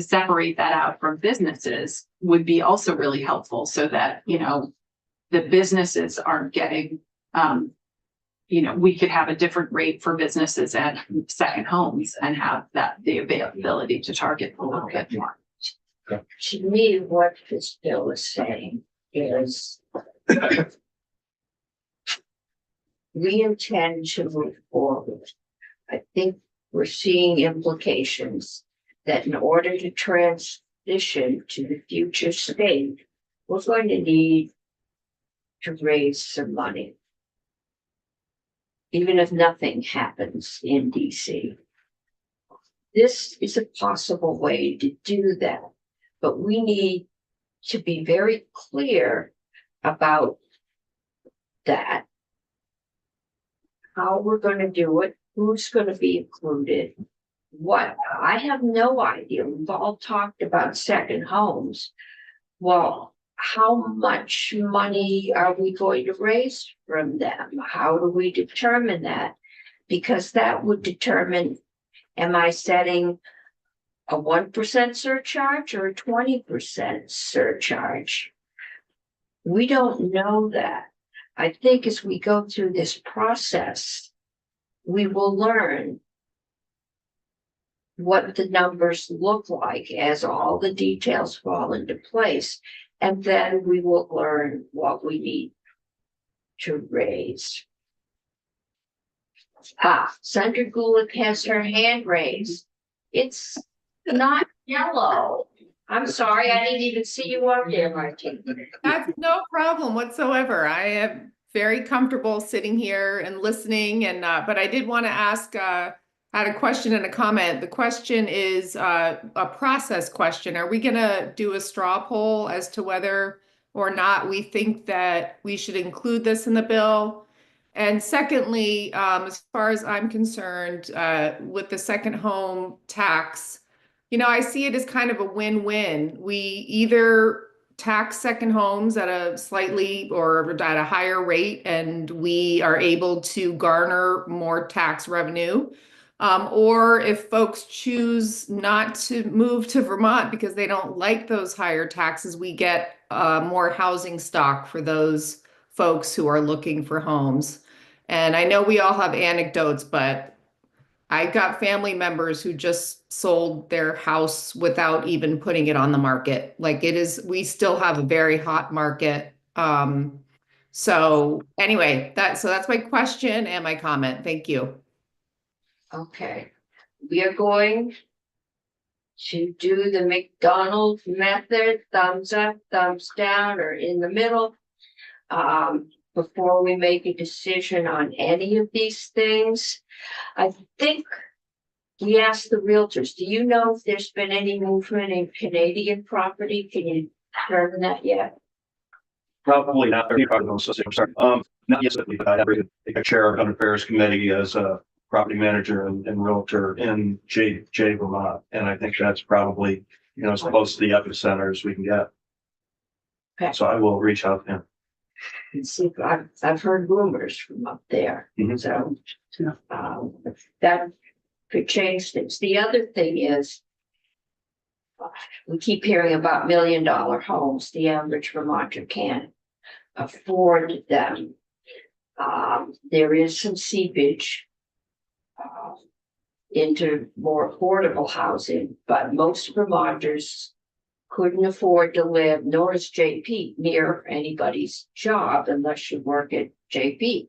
separate that out from businesses would be also really helpful, so that, the businesses aren't getting, we could have a different rate for businesses and second homes and have the availability to target a little bit more. To me, what this bill is saying is we intend to move forward. I think we're seeing implications that in order to transition to the future state, we're going to need to raise some money. Even if nothing happens in DC. This is a possible way to do that, but we need to be very clear about that. How we're going to do it, who's going to be included, what, I have no idea. We've all talked about second homes. Well, how much money are we going to raise from them? How do we determine that? Because that would determine, am I setting a 1% surcharge or a 20% surcharge? We don't know that. I think as we go through this process, we will learn what the numbers look like as all the details fall into place. And then we will learn what we need to raise. Sandra Gulick has her hand raised. It's not yellow. I'm sorry, I didn't even see you up there, Martina. That's no problem whatsoever. I am very comfortable sitting here and listening, but I did want to ask, I had a question and a comment. The question is a process question. Are we going to do a straw poll as to whether or not we think that we should include this in the bill? And secondly, as far as I'm concerned, with the second home tax, I see it as kind of a win-win. We either tax second homes at a slightly or at a higher rate, and we are able to garner more tax revenue. Or if folks choose not to move to Vermont because they don't like those higher taxes, we get more housing stock for those folks who are looking for homes. And I know we all have anecdotes, but I got family members who just sold their house without even putting it on the market. We still have a very hot market. So anyway, that's my question and my comment. Thank you. Okay, we are going to do the McDonald's method, thumbs up, thumbs down, or in the middle. Before we make a decision on any of these things, I think we asked the realtors, do you know if there's been any movement in Canadian property? Can you determine that yet? Probably not. Not yet, but I have a chair of government affairs committee as a property manager and realtor in J Vermont. And I think that's probably, as close to the epicenter as we can get. So I will reach out to him. And see, I've heard rumors from up there, Mhm. so. Yeah. That could change things. The other thing is. We keep hearing about $1 million homes. The average Vermonter can't afford them. There is some seepage. Into more affordable housing, but most Vermonters couldn't afford to live, nor is JP near anybody's job unless you work at JP.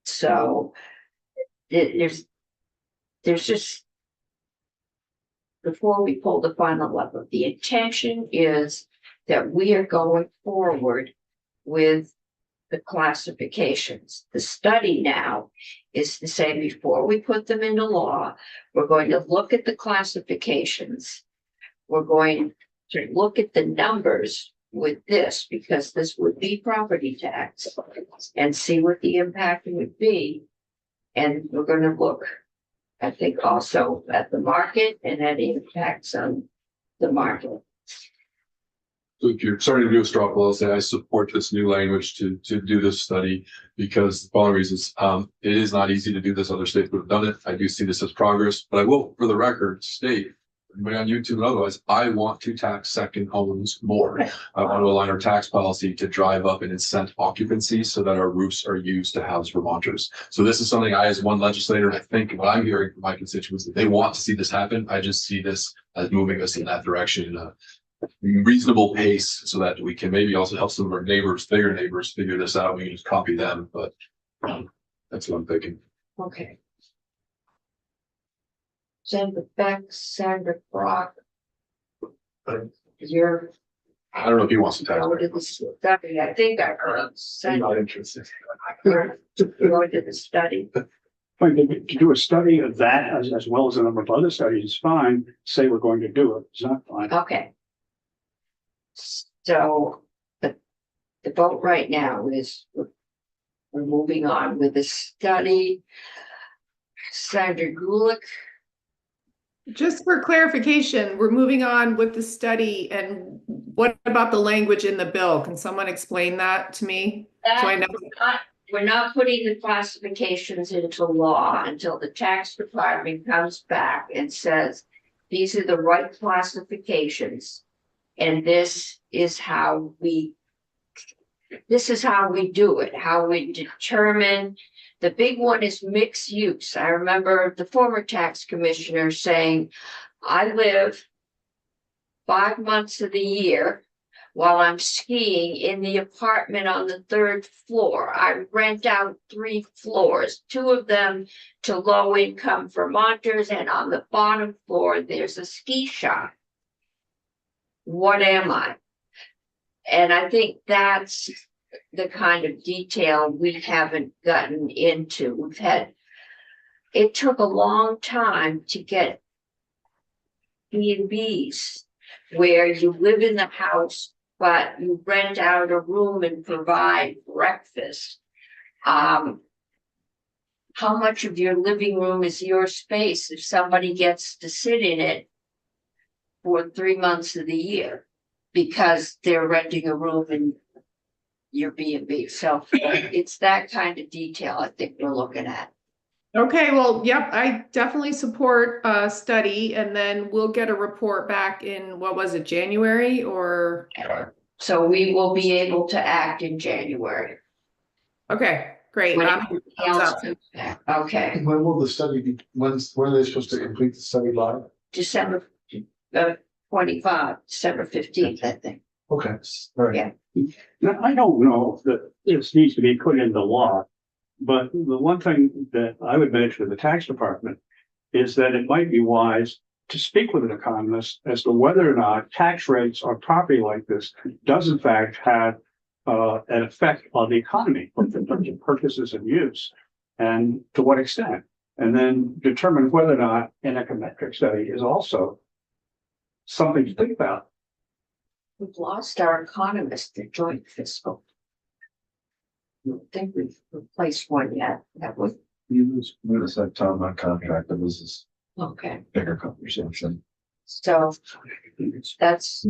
So there's just, before we pull the final lever, the intention is that we are going forward with the classifications. The study now is to say, before we put them into law, we're going to look at the classifications. We're going to look at the numbers with this, because this would be property tax, and see what the impact would be. And we're going to look, I think, also at the market and any impacts on the market. So if you're starting to do a straw poll, I'll say I support this new language to do this study because the following reasons, it is not easy to do this. Other states would have done it. I do see this as progress, but I will, for the record, state, anybody on YouTube and otherwise, I want to tax second homes more. I want to align our tax policy to drive up and incent occupancy so that our roofs are used to house Vermonters. So this is something I, as one legislator, I think what I'm hearing from my constituents, that they want to see this happen. I just see this as moving us in that direction in a reasonable pace so that we can maybe also help some of our neighbors, bigger neighbors, figure this out. We can just copy them, but that's what I'm thinking. Okay. Sandra Beck, Sandra Brock. You're I don't know if he wants to tax. going to the study. I think I heard I'm Sandra, not interested. you're going to the study. Fine, to do a study of that as well as a number of other studies is fine. Say we're going to do it, it's not fine. Okay. So the vote right now is we're moving on with the study. Sandra Gulick, Just for clarification, we're moving on with the study, and what about the language in the bill? Can someone explain that to me? So I know. we're not putting the classifications into law until the tax department comes back and says, these are the right classifications. And this is how we do it, how we determine. The big one is mixed use. I remember the former tax commissioner saying, I live 5 months of the year while I'm skiing in the apartment on the 3rd floor. I rent out 3 floors, 2 of them to low income Vermonters, and on the bottom floor, there's a ski shop. What am I? And I think that's the kind of detail we haven't gotten into. It took a long time to get B&Bs where you live in the house, but you rent out a room and provide breakfast. How much of your living room is your space if somebody gets to sit in it for 3 months of the year because they're renting a room in your B&B? So it's that kind of detail I think we're looking at. Okay, well, yep, I definitely support a study, and then we'll get a report back in, what was it, January or? So we will be able to act in January. Okay, great. When Thumbs up. Okay, When will the study be, when are they supposed to complete the study by? December 25, December 15th, I think. Okay, all right. Yeah. Now, I don't know that this needs to be put into law, but the one thing that I would mention to the tax department is that it might be wise to speak with an economist as to whether or not tax rates on property like this does in fact have an effect on the economy, both in terms of purchases and use, and to what extent, and then determine whether or not an econometric study is also something to think about. We've lost our economist at joint fiscal. I don't think we've replaced one yet. That was, We just had time on contract, but this is okay. a bigger conversation. So that's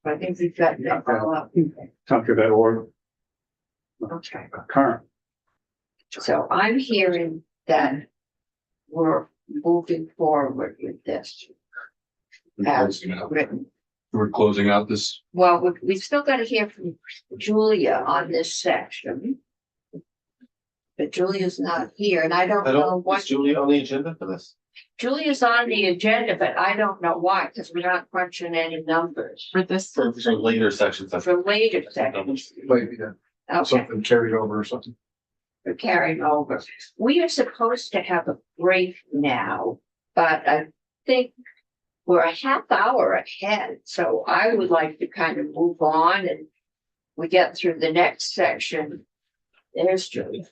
I think we've got that all up. Talk about or Okay, current. so I'm hearing that we're moving forward with this. As written. We're closing out this. Well, we've still got to hear from Julia on this section. But Julia's not here and I don't I know don't, what, is Julie on the agenda for this? Julia's on the agenda, but I don't know why, because we're not crunching any numbers For this, For later sections. for later sections. Might be Okay, something carried over or something. we're carrying over. We are supposed to have a break now, but I think we're a half hour ahead, so I would like to kind of move on and we get through the next section. There's Julie.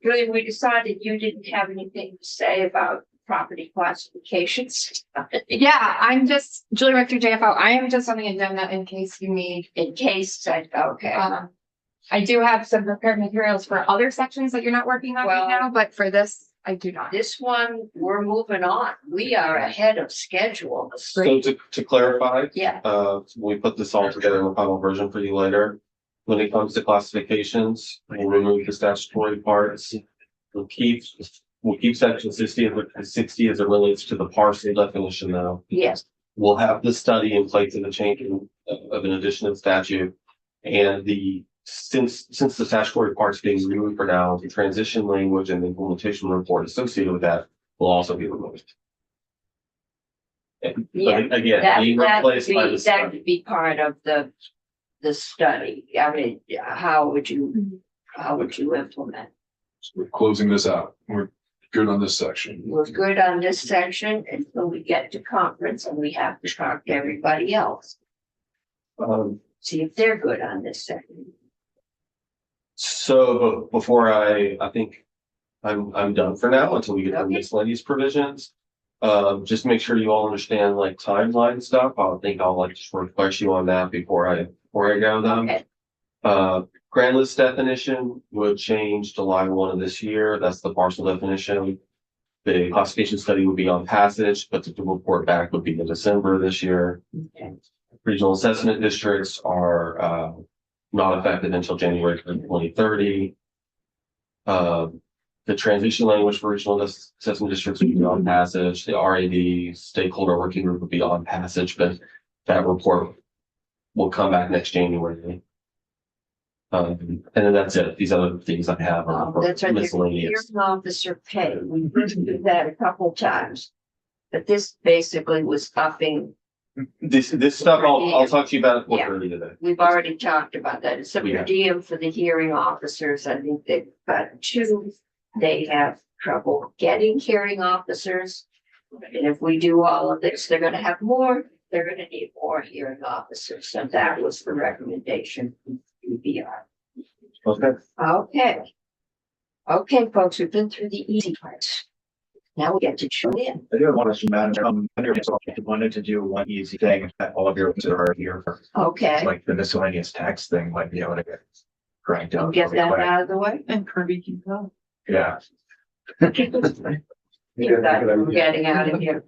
Julie, we decided you didn't have anything to say about property classifications. Yeah, I'm just Julie Richter, JFO. I am just on the agenda in case you need. In case, okay, I do have some prepared materials for other sections that you're not working on Well- right now, but for this, I do not. this one, we're moving on. We are ahead of schedule. So to clarify, Yeah, we put this all together in a final version for you later. When it comes to classifications, we'll remove the statutory parts. We'll keep section 60 as it relates to the parcel definition though. yes, We'll have the study in place of the change of an addition of statute. And since the statutory part's being removed for now, the transition language and the implementation report associated with that will also be removed. But yeah. again, being replaced by the That study. would be part of the study. I mean, how would you implement? We're closing this out. We're good on this section. We're good on this section until we get to conference and we have to talk to everybody else. See if they're good on this section. So before I think I'm done for now until we get to Okay. miscellaneous provisions. Just make sure you all understand like timeline stuff. I'll like just refresh you on that before I go down. Okay, Grand list definition would change July 1 of this year. That's the parcel definition. The classification study would be on passage, but the report back would be in December this year. okay. Regional assessment districts are not effective until January 2030. The transition language for regional assessment districts would be on passage. The RAD stakeholder working group would be on passage, but that report will come back next January. And then that's it. These other things I have are That's right. miscellaneous. Here's officer pay. We did do that a couple times. But this basically was upping. This stuff, I'll talk to you about it Yeah. 4:30 today. We've already talked about that. It's a per Yeah. diem for the hearing officers. I think they've got two. They have trouble getting hearing officers. And if we do all of this, they're gonna have more. They're gonna need more hearing officers. So that was the recommendation from UBR. Okay. Okay. Okay, folks, we've been through the easy parts. Now we get to Julia. I do have one question, Madam. I wanted to do one easy thing that all of your are here for, Okay, like the miscellaneous tax thing might be able to get cranked out. get really that quick. out of the way. and Kirby can go. Yeah. You got it, we're getting out of here.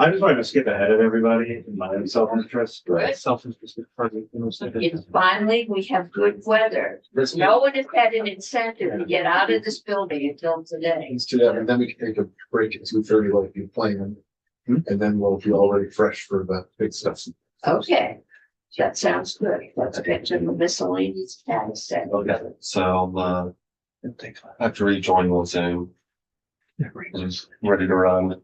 I just wanted to skip ahead of everybody in my own self-interest. Good. Self-interest. It's finally, we have good weather. No one has had an incentive to get out of this building until today. Let's do that, and then we can take a break at 2:30 like you planned. And then we'll be already fresh for the big stuff. Okay, that sounds good. Let's get to the miscellaneous tax set. Okay, so I have to rejoin on Zoom. I'm ready to run.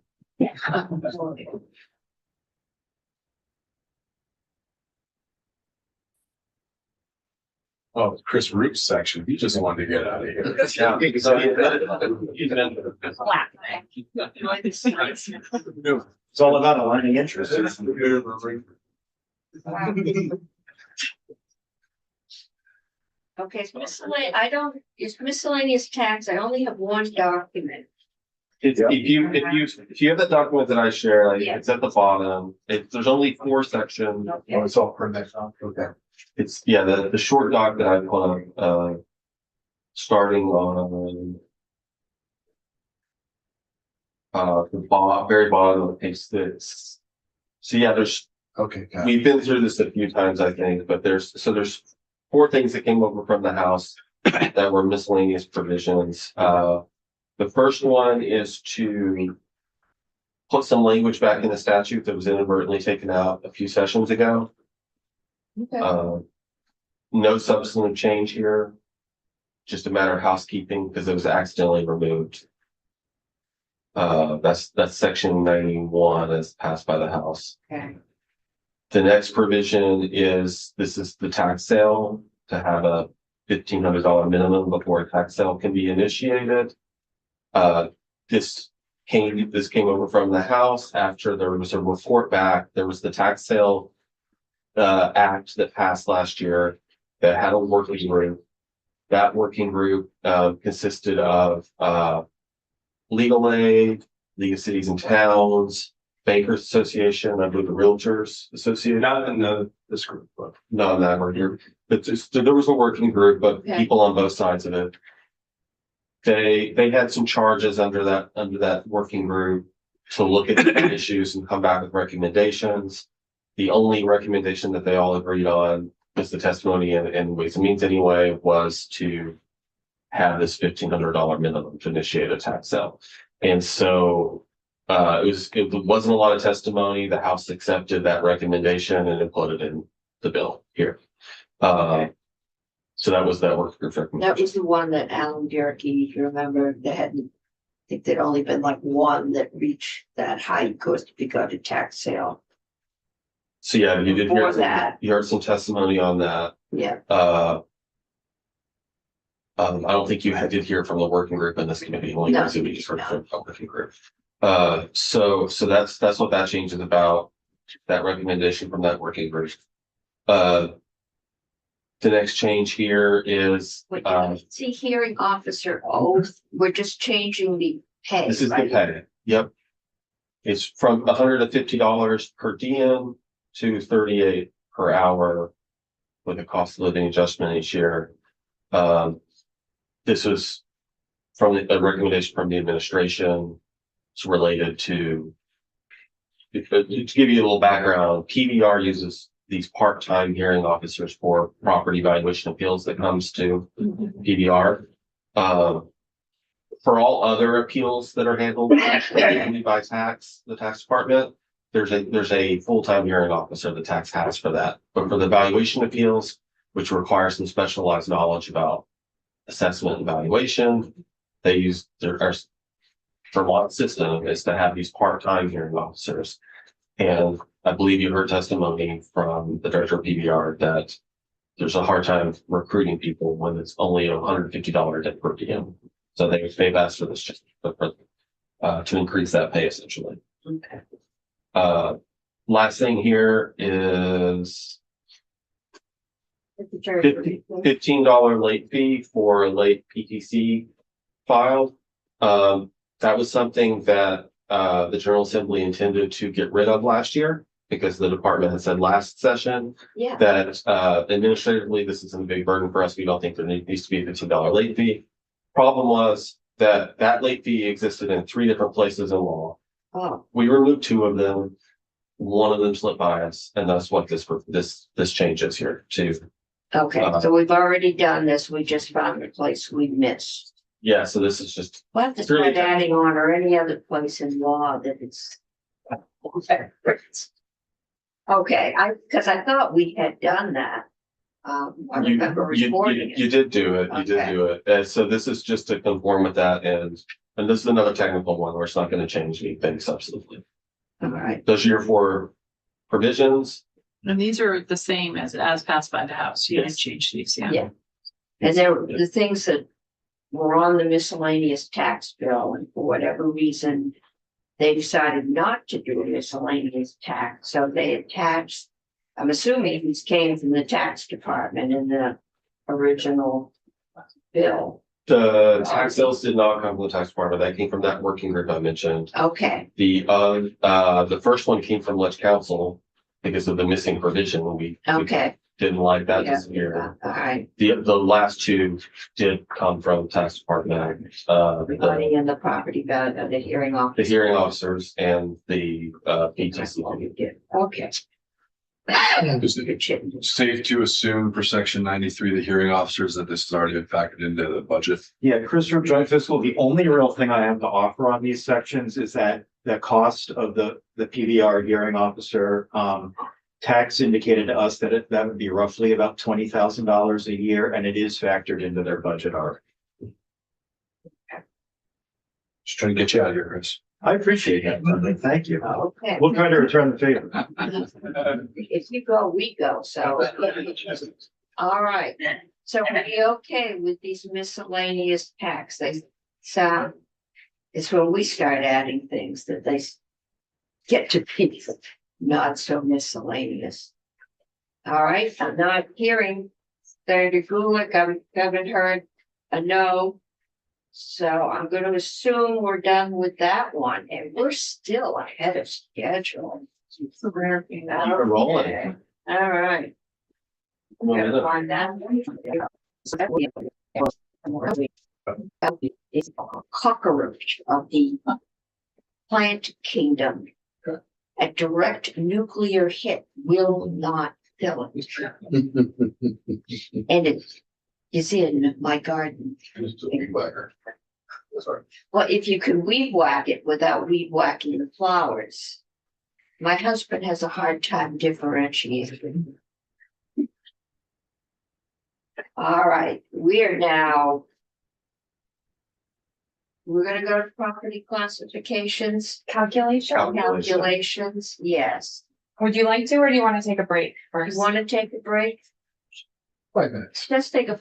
Oh, Chris Root's section. He just wanted to get out of here. Yeah. So even in It's all about aligning interests. Okay, it's miscellaneous, it's miscellaneous tax. I only have one document. If you have that document that I share, Yeah. it's at the bottom. There's only 4 sections. Okay, Oh, it's all per next time, okay. It's, yeah, the short doc that I put on, starting on the very bottom of page 6. So yeah, there's, Okay, got it. we've been through this a few times, I think, but there's 4 things that came over from the House that were miscellaneous provisions. The first one is to put some language back in the statute that was inadvertently taken out a few sessions ago. Okay. No substantive change here, just a matter of housekeeping because it was accidentally removed. That's section 91 as passed by the House. Okay. The next provision is, this is the tax sale to have a $1,500 minimum before a tax sale can be initiated. This came over from the House after there was a report back. There was the tax sale act that passed last year that had a working group. That working group consisted of legal aid, League of Cities and Towns, Bankers Association, I believe the Realtors Association. Not in this group, but. No, not working group, but there was a working group, but Okay. people on both sides of it. They had some charges under that working group to look at the issues and come back with recommendations. The only recommendation that they all agreed on was the testimony and Ways and Means anyway, was to have this $1,500 minimum to initiate a tax sale. And so it wasn't a lot of testimony. The House accepted that recommendation and it put it in the bill here. So that was that work group recommendation. That was the one that Alan Garrity, if you remember, they hadn't, I think there'd only been like one that reached that height because we got a tax sale. So yeah, you did hear Before that. you heard some testimony on that. Yeah, I don't think you did hear from the working group in this committee, only No, because we just heard no. from the working group. So that's what that change is about, that recommendation from that working group. The next change here is, but see, hearing officer oath, we're just changing the pay, this is the right? pay, yep. It's from $150 per diem to $38 per hour with a cost of living adjustment each year. This was from a recommendation from the administration. It's related to give you a little background, PBR uses these part-time hearing officers for property valuation appeals that comes to PBR. For all other appeals that are handled by the tax department, there's a full-time hearing officer the tax has for that. But for the valuation appeals, which require some specialized knowledge about assessment and valuation, they use their Vermont system is to have these part-time hearing officers. And I believe you heard testimony from the director of PBR that there's a hard time recruiting people when it's only $150 a day per diem. So they've asked for this just to increase that pay essentially. Okay. Last thing here is $15 late fee for a late PTC filed. That was something that the General Assembly intended to get rid of last year because the department had said last session Yeah, that administratively this isn't a big burden for us. We don't think there needs to be a $15 late fee. Problem was that late fee existed in 3 different places in law. oh, We removed 2 of them. One of them slipped by us, and that's what this change is here too. okay, so we've already done this, we just found a place we missed. Yeah, so this is just, We'll have to It's really start adding on or any other place in law that it's. Okay, because I thought we had done that. I remember reporting you it. did do it, you did Okay. do it. So this is just to conform with that and this is another technical one where it's not gonna change anything substantively. All right, Those are your 4 provisions. And these are the same as passed by the House. You didn't Yes. change these, yeah. Yeah. and there were the things that were on the miscellaneous tax bill, and for whatever reason, they decided not to do a miscellaneous tax, so they attached. I'm assuming these came from the tax department in the original bill. The tax sales did not come from the tax department. That came from that working group I mentioned. Okay, The first one came from Ledge Council because of the missing provision. okay, didn't like that Yeah, this year. all right, The last two did come from tax department, the money and the property value of the hearing the officer. hearing officers and the PTC. Okay. Is it safe to assume for section 93, the hearing officers, that this has already been factored into the budget? Yeah, Chris from Joint Fiscal, the only real thing I have to offer on these sections is that the cost of the PVR hearing officer, tax indicated to us that that would be roughly about $20,000 a year, and it is factored into their budget already. Just trying to get you out of here, Chris. I appreciate that. Brendan. Thank you. Okay. We'll try to return the favor. If you go, we go, so. All right, so are we okay with these miscellaneous tax? They sound, it's when we start adding things that they get to be not so miscellaneous. All right, I'm not hearing Senator Gulick, I haven't heard a no. So I'm gonna assume we're done with that one, and we're still ahead of schedule. You're rolling. Okay. All right. Well, Gonna find that one. So that we- It's a cockroach of the plant kingdom. A direct nuclear hit will not kill it. And it is in my garden. Well, if you can weed whack it without weed whacking the flowers. My husband has a hard time differentiating. All right, we're gonna go to property classifications, calculations, yes. Would you like to, or do you want to take a break You first? wanna take a break? 5 minutes. Let's take a